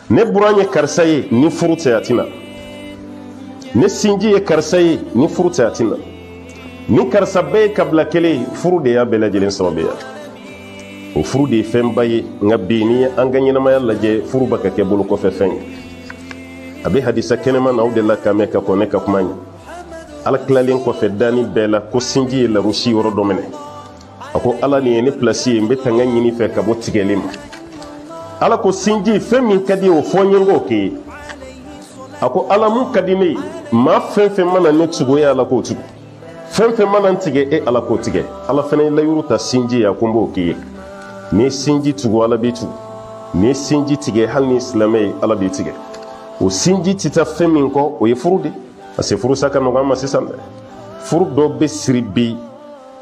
ne buran ye karisa ye ni furu tɛ a tɛna ne sinji ye karisa ye ni furu tɛ a tɛna ni karisa bɛɛ ye kabila kelen furu de y'a bɛɛ lajɛlen sababuya o furu de ye fɛnba ye nka bi ni an ka ɲɛnamaya lajɛ furu bɛ ka kɛ bolo kɔfɛ fɛn ye a bɛ hadisa kɛnɛma na aw de la ka mɛn ka kɔn ne ka kuma ye ala tilalen kɔfɛ dani bɛɛ la ko sinji ye larusi yɔrɔ dɔ minɛ a ko ala nin ye ne pilasi ye n bɛ tanga ɲini fɛ ka bɔ tigɛli ma ala ko sinji fɛn min ka di o fɔ n ye n k'o kɛ ye a ko ala mun ka di ne ye maa fɛn fɛn mana ne tugu e ala k'o tugu fɛn fɛn mana n tigɛ e ala k'o tigɛ ala fana ye layuru ta sinji ye a ko n b'o k'i ye n'i ye sinji tugu ala b'i tugu n'i ye sinji tigɛ hali ni silamɛ ye ala b'i tigɛ o sinji tɛ taa fɛn min kɔ o ye furu de parce que furu sa ka nɔgɔ an ma sisan dɛ furu dɔ bɛ siri bi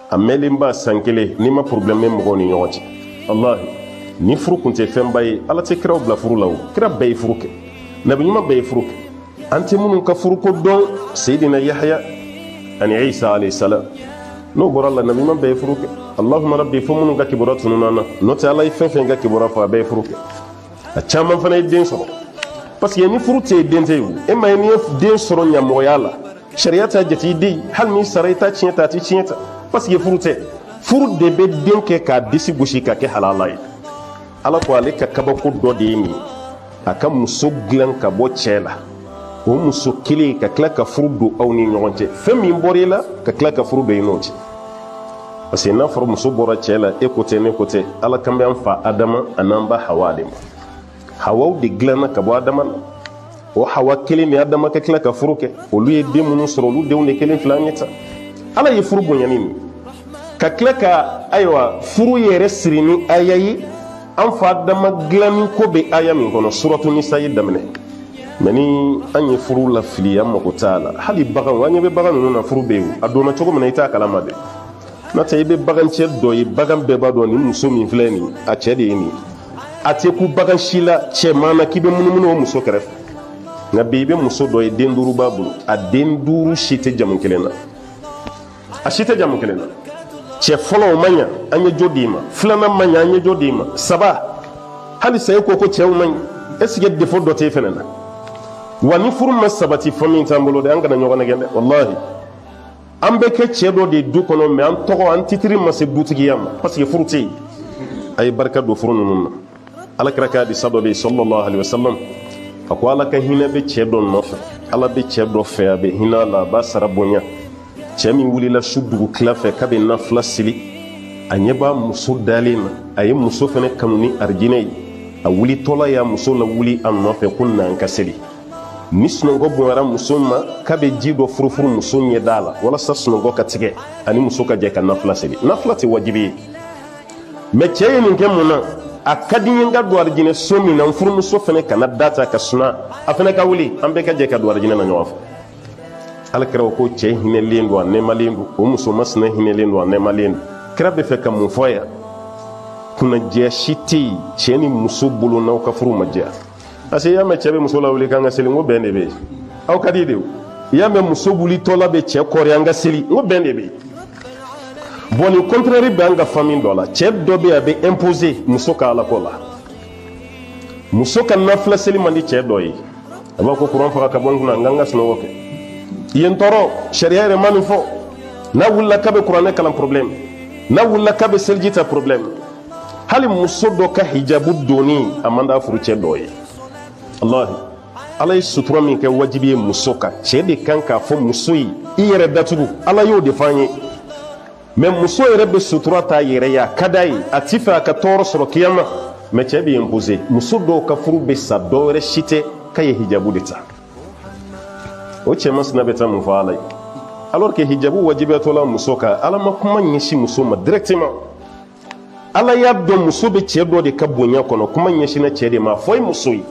a mɛnlen ba san kelen n'i ma problème bɛ mɔgɔw ni ɲɔgɔn cɛ walahi ni furu kun tɛ fɛnba ye ala tɛ kiraw bila furu la o kira bɛɛ ye furu kɛ nabi ɲuman bɛɛ ye furu kɛ an tɛ minnu ka furu ko dɔn seyidina yahya ani isa alayhi salam n'o bɔra la nabi ɲuman bɛɛ ye furu kɛ allahumma rabbi fo minnu ka kibaruya tununa na n'o tɛ ala ye fɛn fɛn ka kibaruya fɔ a bɛɛ ye furu kɛ a caman fana ye den sɔrɔ parce que ni furu tɛ den tɛ ye e ma ye n'i ye den sɔrɔ ɲamɔgɔya la sariya t'a jate i den hali n'i sara i t'a tiɲɛ ta a tɛ tiɲɛ ta parce que furu tɛ furu de bɛ den kɛ k'a disi gosi ka kɛ halala ye ala ko ale ka kabako dɔ de ye nin a ka muso dilan ka bɔ cɛ la o muso kelen ka tila ka furu don aw ni ɲɔgɔn cɛ fɛn min bɔra i la ka tila ka furu don i n'o cɛ parce que n'a fɔra muso bɔra cɛ la e ko tɛ ne ko tɛ ala kan bɛ an fa adama a n'an ba hawa de ma hawaw de dilanna ka bɔ adama la o hawa kelen ni adama ka tila ka furu kɛ olu ye den minnu sɔrɔ olu denw de kelen fila ɲɛ ta ala ye furu bonyani min ka tila ka ayiwa furu yɛrɛ siri ni aya ye an fa adama dilanni ko bɛ aya min kɔnɔ suratu nisa ye daminɛ mɛ ni an ye furu la fili an mago t'a la hali bagan an ɲɛ bɛ bagan ninnu na furu bɛ yen a donna cogo min na i t'a kalama dɛ n'o tɛ i bɛ bagancɛ dɔ ye bagan bɛɛ b'a dɔn nin muso min filɛ nin a cɛ de ye nin a tɛ ku bagan si la cɛman na k'i bɛ munumunu o muso kɛrɛfɛ nka bi i bɛ muso dɔ ye den duuru b'a bolo a den duuru si tɛ jamu kelen na a si tɛ jamu kelen na cɛ fɔlɔ o ma ɲa an ye jo d'i ma filanan ma ɲa an ye jo d'i ma saba hali sa e ko ko cɛw ma ɲi est-ce que défaut dɔ t'e fɛnɛ na wa ni furu ma sabati fɔ min t'an bolo dɛ an kana ɲɔgɔn nɛgɛn dɛ wallahi an bɛ kɛ cɛ dɔ de du kɔnɔ mais an tɔgɔ an titiri ma se dutigiya ma parce que furu tɛ yen a ye barika don furu ninnu na alakira ka hadisa dɔ bɛ yen sallallahu alaihi wasallam a ko ala ka hinɛ bɛ cɛ dɔ nɔfɛ ala bɛ cɛ dɔ fɛ a bɛ hinɛ a la a b'a sara bonya cɛ min wulila su dugu tila fɛ k'a bɛ nafila sili a ɲɛ b'a muso dalen na a ye muso fana kanu ni arijinɛ ye a wulitɔla y'a muso la wuli a nɔfɛ ko n'an ka seli ni sunɔgɔ bonyara muso ma k'a bɛ ji dɔ furufuru muso ɲɛda la walasa sunɔgɔ ka tigɛ ani muso ka jɛ ka nafila seli nafila tɛ wajibi ye mɛ cɛ ye nin kɛ mun na a ka di n ye n ka don arijinɛ so min na n furumuso fana kana da ta ka suna a fana ka wuli an bɛɛ ka jɛ ka don arijinɛ na ɲɔgɔn fɛ alakira ko cɛ hinɛlen don a nɛɛmalen don o muso masina hinɛlen don a nɛɛmalen don kira bɛ fɛ ka mun fɔ yan kunnajɛ si tɛ yen cɛ ni muso bolo n'aw ka furu ma diya parce que i y'a mɛn cɛ bɛ muso lawuli k'an ka seli n ko bɛn de bɛ yen aw ka di de o i y'a mɛn muso wulitɔla bɛ cɛ kɔrɔ an ka seli n ko bɛn de bɛ yen bon ni contraire bɛ an ka famille dɔ la cɛ dɔ bɛ yen a bɛ imposer muso ka alako la muso ka nafila seli man di cɛ dɔ ye a b'a ko kuran faga ka bɔ n kunna n k'an ka sunɔgɔ kɛ yen tɔɔrɔ sariya yɛrɛ ma nin fɔ n'a wulila k'a bɛ kuranɛ kalan problème n'a wulila k'a bɛ seliji ta problème hali muso dɔ ka hijabu donni a man d'a furu cɛ dɔ ye wallahi ala ye sutura min kɛ wajibi ye muso kan cɛ de kan k'a fɔ muso ye i yɛrɛ datugu ala y'o de f'an ye mais muso yɛrɛ bɛ sutura t'a yɛrɛ ye a ka d'a ye a t'i fɛ a ka tɔɔrɔ sɔrɔ kiyama mais cɛ bɛ imposer muso dɔw ka furu bɛ sa dɔ wɛrɛ si tɛ k'a ye hijabu de ta o cɛ masina bɛ taa mun fɔ ala ye alors que hijabu wajibiyatɔla muso kan ala ma kuma ɲɛsin muso ma directement ala y'a dɔn muso bɛ cɛ dɔ de ka bonya kɔnɔ kuma ɲɛsinna cɛ de ma fɔ ye muso ye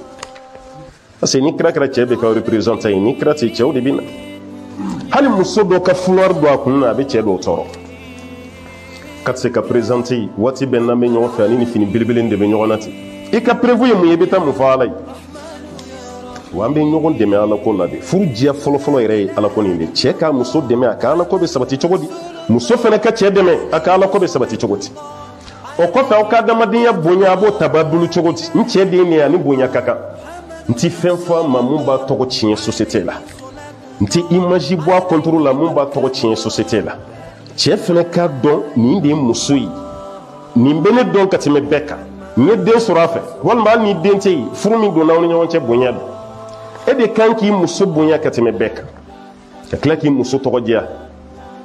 parce que ni kira kɛra cɛ bɛ ka représenter ye ni kira tɛ cɛw de bɛ na hali muso dɔ ka fleur don a kun na a bɛ cɛ dɔw tɔɔrɔ ka se ka présenter waati bɛɛ n'an bɛ ɲɔgɔn fɛ ani ni fini belebele de bɛ ɲɔgɔn na ten i ka prévu ye mun ye i bɛ taa mun fɔ ala ye wa an bɛ ɲɔgɔn dɛmɛ ala ko la de furu diya fɔlɔfɔlɔ yɛrɛ ye ala ko nin de cɛ ka muso dɛmɛ a ka ala ko bɛ sabati cogo di muso fana ka cɛ dɛmɛ a ka ala ko bɛ sabati cogo di o kɔfɛ aw ka adamadenya bonya a b'o tabadulu cogo di n cɛ den ne ani bonya ka kan nti fɛn fɔ ma mun b'a tɔgɔ tiɲɛ société la nti image bɔ a contrôle la mun b'a tɔgɔ tiɲɛ société la cɛ fɛnɛ ka dɔn nin de ye muso ye nin bɛ ne dɔn ka tɛmɛ bɛɛ kan n ye den sɔrɔ a fɛ walima hali ni den tɛ yen furu min donna aw ni ɲɔgɔn cɛ bonya don e de kan k'i muso bonya ka tɛmɛ bɛɛ kan ka tila k'i muso tɔgɔ diya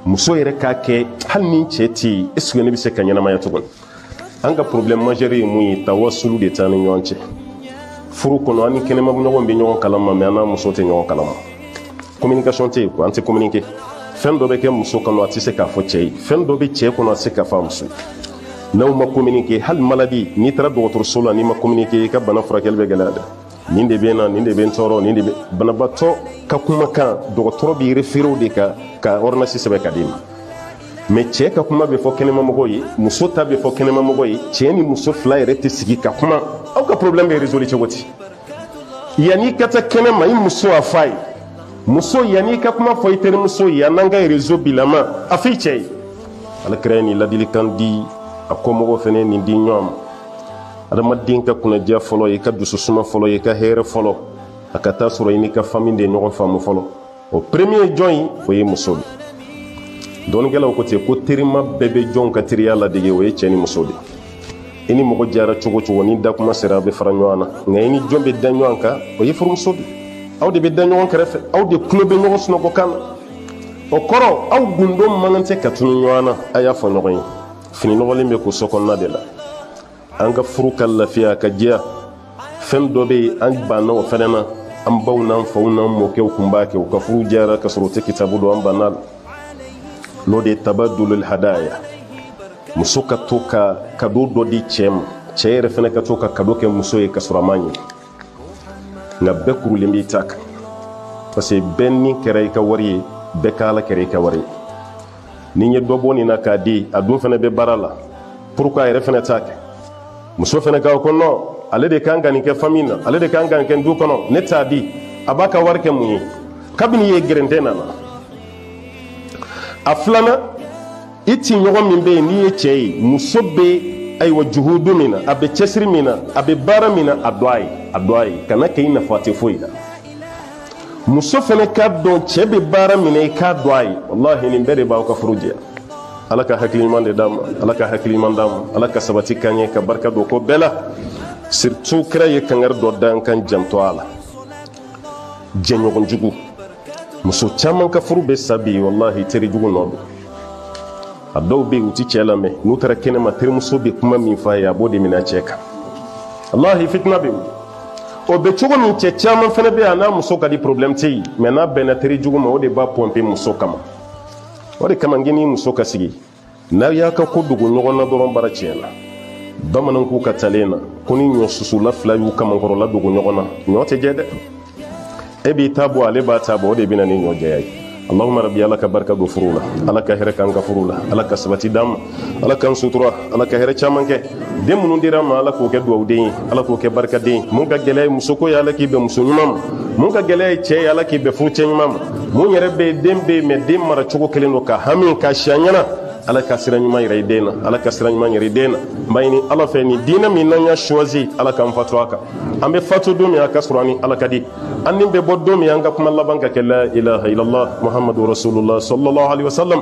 muso yɛrɛ k'a kɛ hali ni cɛ tɛ yen est-ce que ne bɛ se ka ɲɛnamaya tuguni an ka problème majeur ye mun ye tawasulu de t'an ni ɲɔgɔn cɛ furu kɔnɔ an ni kɛnɛma ɲɔgɔn bɛ ɲɔgɔn kalama mais an n'a muso tɛ ɲɔgɔn kalama communication tɛ yen quoi an tɛ communiquer fɛn dɔ bɛ kɛ muso kɔnɔ a tɛ se k'a fɔ cɛ ye fɛn dɔ bɛ cɛ kɔnɔ a tɛ se k'a fɔ a muso ye n'aw ma communiquer hali maladie n'i taara dɔgɔtɔrɔso la n'i ma communiquer i ka bana furakɛli bɛ gɛlɛya dɛ nin de bɛ na nin de bɛ n tɔɔrɔ nin de bɛ banabaatɔ ka kumakan dɔgɔtɔrɔ b'i référé o de kan ka ordonnance sɛbɛn ka d'i ma mais cɛ ka kuma bɛ fɔ kɛnɛmamɔgɔw ye muso ta bɛ fɔ kɛnɛmamɔgɔw ye cɛ ni muso fila yɛrɛ tɛ sigi ka kuma aw ka problème bɛ résoudre cogo di yanni ka taa kɛnɛma i muso a f'a ye muso yanni ka kuma fɔ i terimuso ye an n'an ka réseau bilama a f'i cɛ ye alakira ye nin ladilikan di a kɔmɔgɔw fɛnɛ nin di ɲɔgɔn ma adamaden ka kunnaja fɔlɔ i ka dususuma fɔlɔ i ka hɛrɛ fɔlɔ a ka taa sɔrɔ i n'i ka famille de ɲɔgɔn faamu fɔlɔ o premier jɔn ye o ye muso de dɔɔnikɛlaw ko ten ko terima bɛɛ bɛ jɔn ka teriya ladege o ye cɛ ni muso de i ni mɔgɔ jara cogo cogo ni dakuma sera a bɛ fara ɲɔgɔn na nka i ni jɔn bɛ da ɲɔgɔn kan o ye furumuso de aw de bɛ da ɲɔgɔn kɛrɛfɛ aw de tulo bɛ ɲɔgɔn sunɔgɔkan na o kɔrɔ aw gundo man kan tɛ ka tunu ɲɔgɔn na a y'a fɔ ɲɔgɔn ye fini nɔgɔlen bɛ ko so kɔnɔna de la an ka furu ka lafiya ka diya fɛn dɔ bɛ yen an banna o fɛnɛ na an baw n'an faw n'an mɔkɛw tun b'a kɛ u ka furu diyara ka sɔrɔ u tɛ kitabu dɔn an banna la n'o de ye tabadulul hadaya muso ka to ka kado dɔ di cɛ ma cɛ yɛrɛ fɛnɛ ka to ka kado kɛ muso ye ka sɔrɔ a ma ɲɛ nka bɛɛ kurulen b'i ta kan parce que bɛɛ ni kɛra i ka wari ye bɛɛ ka ala kɛra i ka wari ye ni n ye dɔ bɔ nin na k'a di a dun fɛnɛ bɛ baara la pourquoi a yɛrɛ fɛnɛ t'a kɛ muso fɛnɛ k'a ko non ale de kan ka nin kɛ famille na ale de kan ka nin kɛ du kɔnɔ ne t'a di a b'a ka wari kɛ mun ye kabini ye gɛrɛntɛ nana a filanan i ti ɲɔgɔn min bɛ yen n'i ye cɛ ye muso bɛ ayiwa juhudu min na a bɛ cɛsiri min na a bɛ baara min na a dɔn a ye kana kɛ i nafa tɛ foyi la muso fɛnɛ k'a dɔn cɛ bɛ baara min na i k'a dɔn a ye walahi nin bɛɛ de b'aw ka furu diya ala ka hakili ɲuman de d'a ma ala ka hakili ɲuman d'a ma ala ka sabati k'an ye ka barika don ko bɛɛ la surtout kira ye kangari dɔ da an kan janto a la jɛɲɔgɔn jugu muso caman ka furu bɛ sa bi walahi teri jugu nɔ don a dɔw bɛ yen u ti cɛ lamɛn n'u taara kɛnɛma terimuso bɛ kuma min f'a ye a b'o de minɛ cɛ kan walahi fitina bɛ yen o bɛ cogo min cɛ caman fana bɛ yan n'a muso ka di problème tɛ yen mais n'a bɛnna teri jugu ma o de b'a pomper muso kama o de kama n k'i ni muso ka sigi n'a y'a ka ko dogo ɲɔgɔn na dɔrɔn baara tiɲɛna bamananw k'u ka talen na ko ni ɲɔ susula fila y'u kamankɔrɔla dogo ɲɔgɔn na ɲɔ tɛ jɛ dɛ e b'i ta bɔ ale b'a ta bɔ o de bɛ na ni ɲɔ jɛya ye Allahumma rabbi ala ka barika don furu la ala ka hɛrɛ k'an ka furu la ala ka sabati d'an ma ala k'an sutura ala ka hɛrɛ caman kɛ den minnu dira ma ala k'o kɛ dugawuden ye ala k'o kɛ barikaden ye mun ka gɛlɛya ye musoko ye ala k'i bɛn muso ɲuman ma mun ka gɛlɛya ye cɛ ye ala k'i bɛn furu cɛ ɲuman ma mun yɛrɛ bɛ yen den bɛ yen mais den mara cogo kelen don ka hami ka siya ɲɛna ala ka sira ɲuman yira i den na ala ka sira ɲuman yira i den na n b'a ɲini ala fɛ nin diinɛ min n'an y'a choisi ala k'an fatu a kan an bɛ fatu don min a ka sɔrɔ ani ala ka di an ni bɛ bɔ don min an ka kuma laban ka kɛ la ilaha illallah muhammadu rasulullah sallallahu alaihi wasallam